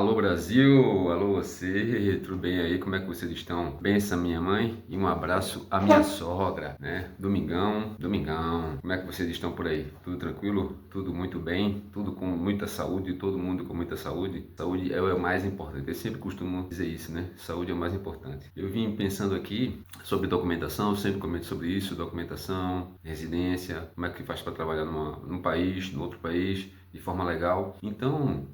Alô Brasil, alô você, tudo bem aí? Como é que vocês estão? Benção minha mãe e um abraço à minha sogra, né? Domingão, como é que vocês estão por aí? Tudo tranquilo? Tudo muito bem? Tudo com muita saúde, todo mundo com muita saúde? Saúde é o mais importante, eu sempre costumo dizer isso, né? Saúde é o mais importante. Eu vim pensando aqui sobre documentação, eu sempre comento sobre isso, documentação, residência, como é que faz para trabalhar num país, no outro país, de forma legal. Então,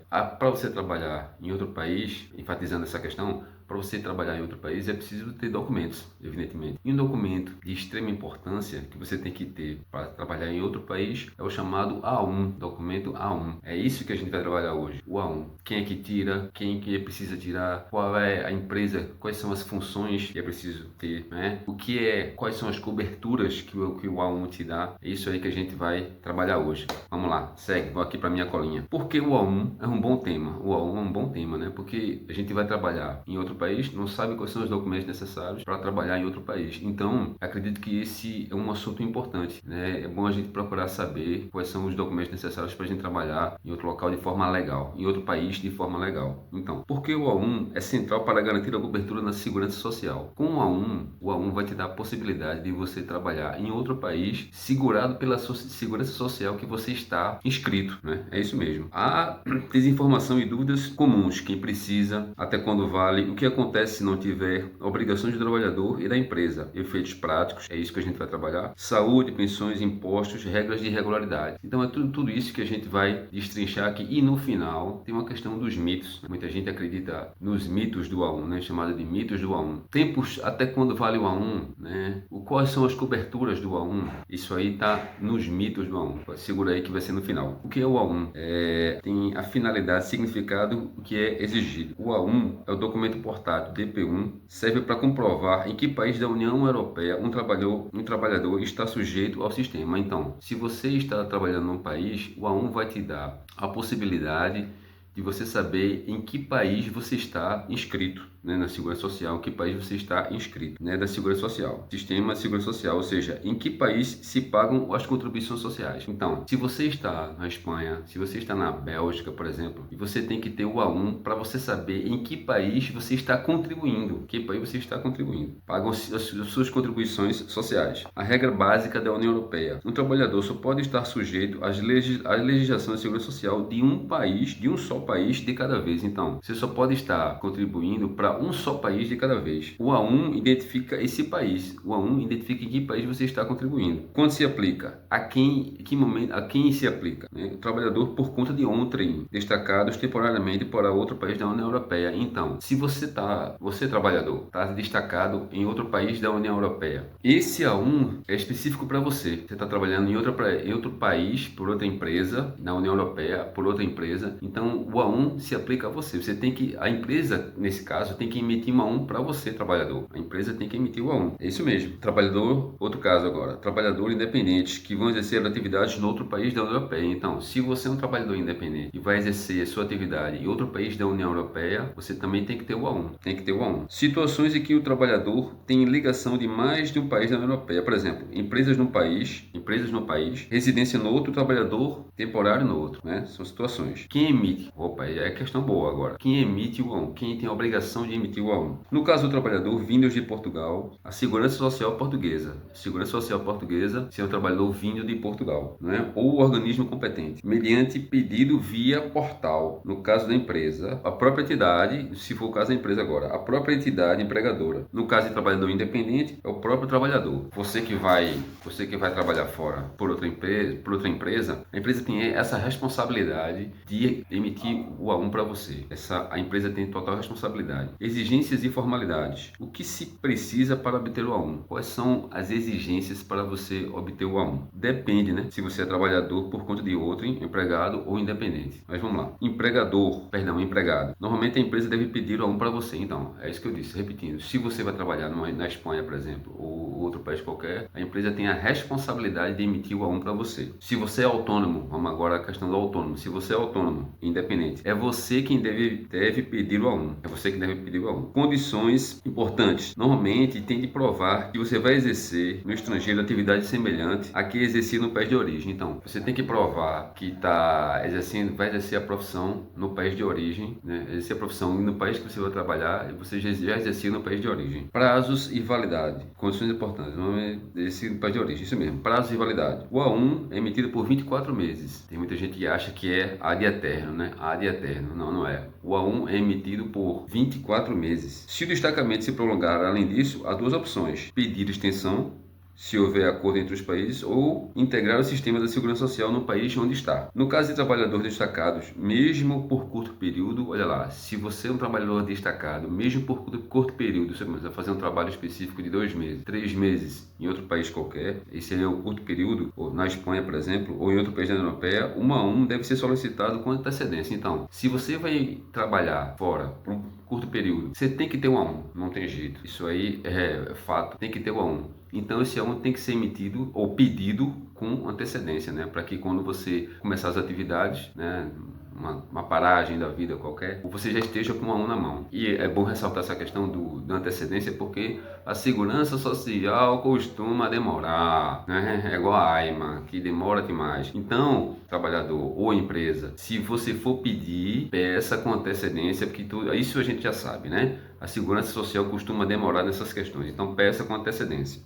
para você trabalhar em outro país, enfatizando essa questão, para você trabalhar em outro país é preciso ter documentos, evidentemente. E um documento de extrema importância que você tem que ter para trabalhar em outro país é o chamado A1, documento A1. É isso que a gente vai trabalhar hoje, o A1. Quem é que tira, quem que precisa tirar, qual é a empresa, quais são as funções que é preciso ter, né? Quais são as coberturas que o A1 te dá. É isso aí que a gente vai trabalhar hoje. Vamos lá, segue, vou aqui para minha colinha. Por que o A1 é um bom tema? O A1 é um bom tema, né? Porque a gente vai trabalhar em outro país, não sabe quais são os documentos necessários para trabalhar em outro país. Então, acredito que esse é um assunto importante, né? É bom a gente procurar saber quais são os documentos necessários para a gente trabalhar em outro local de forma legal, em outro país de forma legal. Então, por que o A1 é central para garantir a cobertura na segurança social? Com o A1 vai te dar a possibilidade de você trabalhar em outro país segurado pela segurança social que você está inscrito, né? É isso mesmo. Há desinformação e dúvidas comuns, quem precisa, até quando vale, o que acontece se não tiver, obrigações do trabalhador e da empresa, efeitos práticos, é isso que a gente vai trabalhar, saúde, pensões, impostos, regras de regularidade. Então é tudo isso que a gente vai destrinchar aqui e no final tem uma questão dos mitos. Muita gente acredita nos mitos do A1, né? Chamada de mitos do A1. Tempos até quando vale o A1, né? Quais são as coberturas do A1? Isso aí está nos mitos do A1. Segura aí que vai ser no final. O que é o A1? Tem a finalidade, significado, o que é exigido. O A1 é o documento portátil DP1, serve para comprovar em que país da União Europeia um trabalhador está sujeito ao sistema. Então, se você está trabalhando num país, o A1 vai te dar a possibilidade de você saber em que país você está inscrito, né, na Segurança Social, em que país você está inscrito, né, da Segurança Social, Sistema de Segurança Social, ou seja, em que país se pagam as contribuições sociais. Então, se você está na Espanha, se você está na Bélgica, por exemplo, e você tem que ter o A1 para você saber em que país você está contribuindo, que país você está contribuindo, pagam as suas contribuições sociais. A regra básica da União Europeia: um trabalhador só pode estar sujeito à legislação de segurança social de um país, de um só país de cada vez. Então, você só pode estar contribuindo para um só país de cada vez. O A1 identifica esse país. O A1 identifica em que país você está contribuindo. Quando se aplica? A quem se aplica? Né? O trabalhador por conta de outrem, destacados temporariamente para outro país da União Europeia. Então, se você trabalhador, está destacado em outro país da União Europeia, esse A1 é específico para você. Você está trabalhando em outro país, por outra empresa, na União Europeia, por outra empresa. Então, o A1 se aplica a você. A empresa, nesse caso, tem que emitir um A1 para você, trabalhador. A empresa tem que emitir o A1. É isso mesmo. Trabalhador, outro caso agora. Trabalhador independente que vão exercer atividades no outro país da União Europeia. Então, se você é um trabalhador independente e vai exercer a sua atividade em outro país da União Europeia, você também tem que ter o A1. Tem que ter o A1. Situações em que o trabalhador tem ligação de mais de um país da União Europeia. Por exemplo, empresas no país, residência no outro, trabalhador temporário no outro, né? São situações. Quem emite? Opa, é questão boa agora. Quem emite o A1? Quem tem a obrigação de emitir o A1? No caso do trabalhador vindo de Portugal, a Segurança Social Portuguesa. Segurança Social Portuguesa, se é um trabalhador vindo de Portugal, né? Ou o organismo competente, mediante pedido via portal. No caso da empresa, a própria entidade, se for o caso da empresa agora, a própria entidade empregadora. No caso de trabalhador independente, é o próprio trabalhador. Você que vai trabalhar fora por outra empresa, a empresa tem essa responsabilidade de emitir o A1 para você. A empresa tem total responsabilidade. Exigências e formalidades. O que se precisa para obter o A1? Quais são as exigências para você obter o A1? Depende, né? Se você é trabalhador por conta de outro, empregado ou independente. Mas vamos lá. Empregado. Normalmente a empresa deve pedir o A1 para você. Então, é isso que eu disse, repetindo. Se você vai trabalhar na Espanha, por exemplo, ou outro país qualquer, a empresa tem a responsabilidade de emitir o A1 para você. Se você é autônomo, vamos agora à questão do autônomo. Se você é autônomo, independente, é você quem deve pedir o A1. É você que deve pedir o A1. Condições importantes. Normalmente tem de provar que você vai exercer no estrangeiro atividade semelhante a que exercia no país de origem. Então, você tem que provar que vai exercer a profissão no país de origem, né? Exercer a profissão no país que você vai trabalhar e você já exercia no país de origem. Prazos e validade. Condições importantes. Não é esse país de origem, isso mesmo. Prazos e validade. O A1 é emitido por 24 meses. Tem muita gente que acha que é ad eterno, né? Ad eterno. Não, não é. O A1 é emitido por 24 meses. Se o destacamento se prolongar além disso, há duas opções: pedir extensão, se houver acordo entre os países, ou integrar o sistema da segurança social no país onde está. No caso de trabalhadores destacados, mesmo por curto período, olha lá, se você é um trabalhador destacado, mesmo por curto período, você vai fazer um trabalho específico de 2 meses, 3 meses em outro país qualquer, esse é o curto período, ou na Espanha, por exemplo, ou em outro país da União Europeia, um A1 deve ser solicitado com antecedência. Então, se você vai trabalhar fora por um curto período, você tem que ter um A1, não tem jeito. Isso aí é fato, tem que ter o A1. Então esse A1 tem que ser emitido ou pedido com antecedência, né? Para que quando você começar as atividades, né? Uma paragem da vida qualquer, você já esteja com um A1 na mão. E é bom ressaltar essa questão da antecedência, porque a segurança social costuma demorar, né? É igual a AIMA, que demora demais. Então, trabalhador ou empresa, se você for pedir, peça com antecedência, porque isso a gente já sabe, né? A segurança social costuma demorar nessas questões, então peça com antecedência.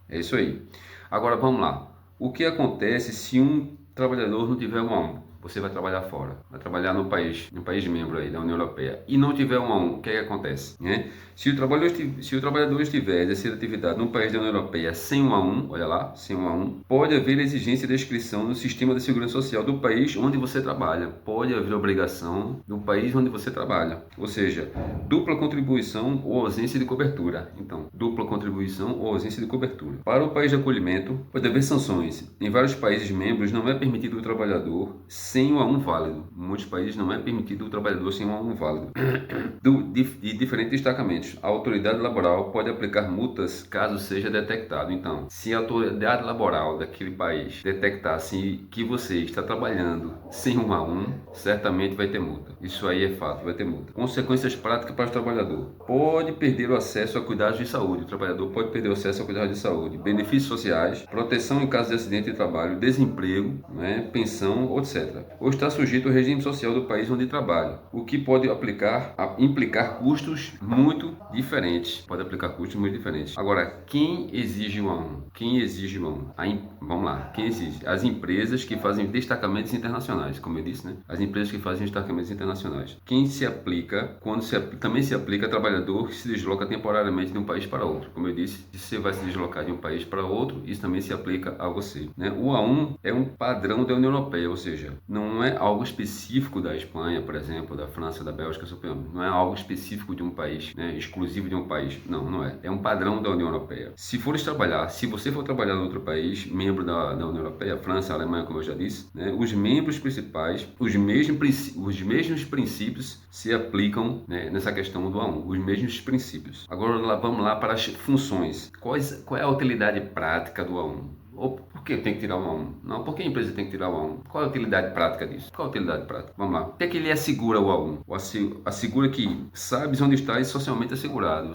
É isso aí. Agora vamos lá. O que acontece se um trabalhador não tiver um A1? Você vai trabalhar fora, vai trabalhar no país membro aí da União Europeia e não tiver um A1, o que é que acontece? Né? Se o trabalhador estiver exercendo atividade num país da União Europeia sem um A1, olha lá, sem um A1, pode haver exigência de inscrição no sistema de segurança social do país onde você trabalha. Pode haver obrigação do país onde você trabalha. Ou seja, dupla contribuição ou ausência de cobertura. Então, dupla contribuição ou ausência de cobertura. Para o país de acolhimento, pode haver sanções. Em vários países membros não é permitido o trabalhador sem um A1 válido. Em muitos países não é permitido o trabalhador sem um A1 válido. De diferentes destacamentos. A autoridade laboral pode aplicar multas caso seja detectado. Então, se a autoridade laboral daquele país detectar que você está trabalhando sem um A1, certamente vai ter multa. Isso aí é fato, vai ter multa. Consequências práticas para o trabalhador. Pode perder o acesso a cuidados de saúde. O trabalhador pode perder o acesso a cuidados de saúde. Benefícios sociais, proteção em caso de acidente de trabalho, desemprego, né, pensão, etc. Ou está sujeito ao regime social do país onde trabalha, o que pode implicar custos muito diferentes. Pode aplicar custos muito diferentes. Agora, quem exige o A1? Quem exige o A1? Vamos lá. Quem exige? As empresas que fazem destacamentos internacionais, como eu disse, né? As empresas que fazem destacamentos internacionais. Quem se aplica, também se aplica a trabalhador que se desloca temporariamente de um país para outro. Como eu disse, se você vai se deslocar de um país para outro, isso também se aplica a você, né? O A1 é um padrão da União Europeia, ou seja, não é algo específico da Espanha, por exemplo, da França, da Bélgica, não é algo específico de um país, né? Exclusivo de um país. Não, não é. É um padrão da União Europeia. Se você for trabalhar em outro país, membro da União Europeia, França, Alemanha, como eu já disse, né? Os membros principais, os mesmos princípios se aplicam, né, nessa questão do A1, os mesmos princípios. Agora vamos lá para as funções. Qual é a utilidade prática do A1? Ou por que tem que tirar o A1? Não, por que a empresa tem que tirar o A1? Qual é a utilidade prática disso? Qual é a utilidade prática? Vamos lá. O que é que ele assegura o A1? Assegura que sabes onde estás socialmente assegurado.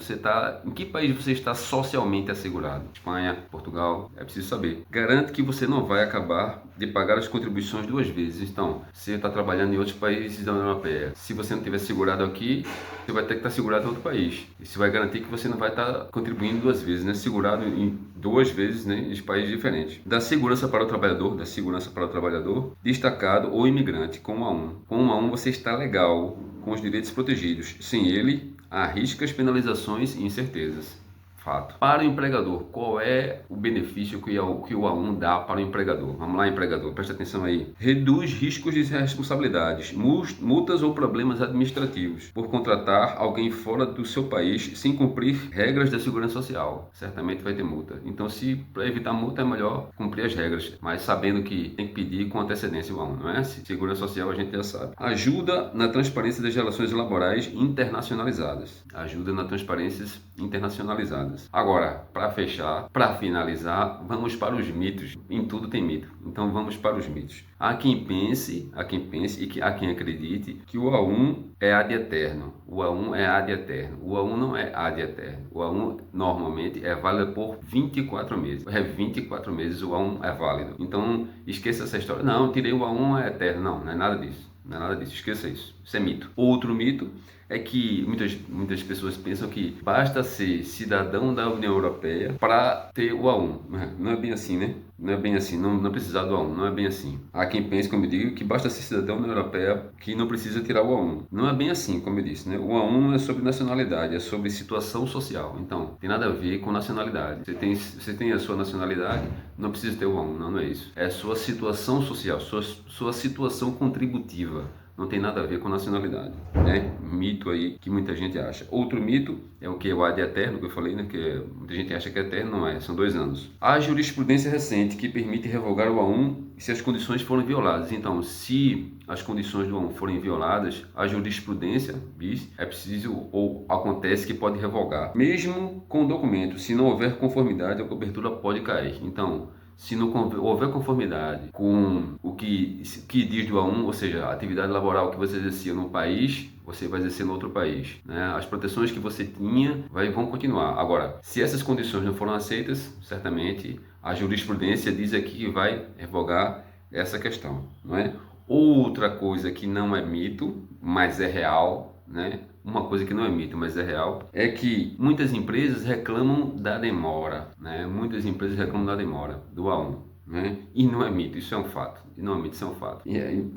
Em que país você está socialmente assegurado? Espanha, Portugal, é preciso saber. Garante que você não vai acabar de pagar as contribuições 2 vezes. Então, você está trabalhando em outros países da União Europeia. Se você não estiver segurado aqui, você vai ter que estar segurado em outro país. Isso vai garantir que você não vai estar contribuindo 2 vezes, né? Segurado em 2 vezes, né, em países diferentes. Da segurança para o trabalhador, destacado ou imigrante, com um A1. Com um A1 você está legal, com os direitos protegidos. Sem ele, há riscos, penalizações e incertezas. Fato. Para o empregador, qual é o benefício que o A1 dá para o empregador? Vamos lá, empregador, presta atenção aí. Reduz riscos de responsabilidades, multas ou problemas administrativos por contratar alguém fora do seu país sem cumprir regras da segurança social. Certamente vai ter multa. Então, para evitar multa é melhor cumprir as regras, mas sabendo que tem que pedir com antecedência o A1, não é? Segurança social a gente já sabe. Ajuda na transparência das relações laborais internacionalizadas. Ajuda nas transparências internacionalizadas. segurança. Agora, para fechar, para finalizar, vamos para os mitos. Em tudo tem mito, então vamos para os mitos. Há quem pense e há quem acredite que o A1 é ad eterno. O A1 é ad eterno. O A1 não é ad eterno. O A1 normalmente é válido por 24 meses. É 24 meses o A1 é válido. Então esqueça essa história. Não, tirei o A1 é eterno. Não, não é nada disso. Não é nada disso, esqueça isso. Isso é mito. Outro mito é que muitas pessoas pensam que basta ser cidadão da União Europeia para ter o A1. Não é bem assim, né? Não é bem assim, não precisar do A1, não é bem assim. Há quem pense, como eu digo, que basta ser cidadão da União Europeia que não precisa tirar o A1. Não é bem assim, como eu disse, né? O A1 é sobre nacionalidade, é sobre situação social. Então, tem nada a ver com nacionalidade. Você tem a sua nacionalidade, não precisa ter o A1, não é isso. É sua situação social, sua situação contributiva. Não tem nada a ver com nacionalidade, né? Mito aí que muita gente acha. Outro mito é o que? O ad eterno, que eu falei, né? Que muita gente acha que é eterno, não é, são 2 anos. Há jurisprudência recente que permite revogar o A1 se as condições forem violadas. Então, se as condições do A1 forem violadas, a jurisprudência diz, é preciso ou acontece que pode revogar. Mesmo com o documento, se não houver conformidade, a cobertura pode cair. Então, se não houver conformidade com o que diz do A1, ou seja, a atividade laboral que você exercia num país, você vai exercer no outro país, né? As proteções que você tinha vão continuar. Agora, se essas condições não foram aceitas, certamente a jurisprudência diz aqui que vai revogar essa questão, não é? Outra coisa que não é mito, mas é real, né? Uma coisa que não é mito, mas é real, é que muitas empresas reclamam da demora, né? Muitas empresas reclamam da demora do A1, né? E não é mito, isso é um fato. E não é mito, isso é um fato.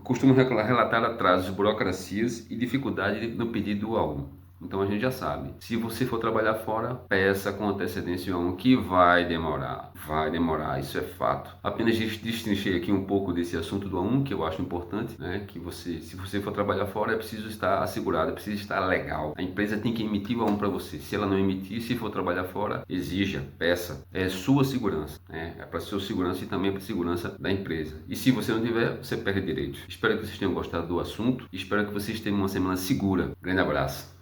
Costumam relatar atrasos, burocracias e dificuldade no pedido do A1. Então a gente já sabe. Se você for trabalhar fora, peça com antecedência o A1 que vai demorar, isso é fato. Apenas destrinchei aqui um pouco desse assunto do A1, que eu acho importante, né? Que se você for trabalhar fora, é preciso estar assegurado, é preciso estar legal. A empresa tem que emitir o A1 para você. Se ela não emitir, se for trabalhar fora, exija, peça. É sua segurança, né? É para sua segurança e também para a segurança da empresa. E se você não tiver, você perde direitos. Espero que vocês tenham gostado do assunto. Espero que vocês tenham uma semana segura. Grande abraço.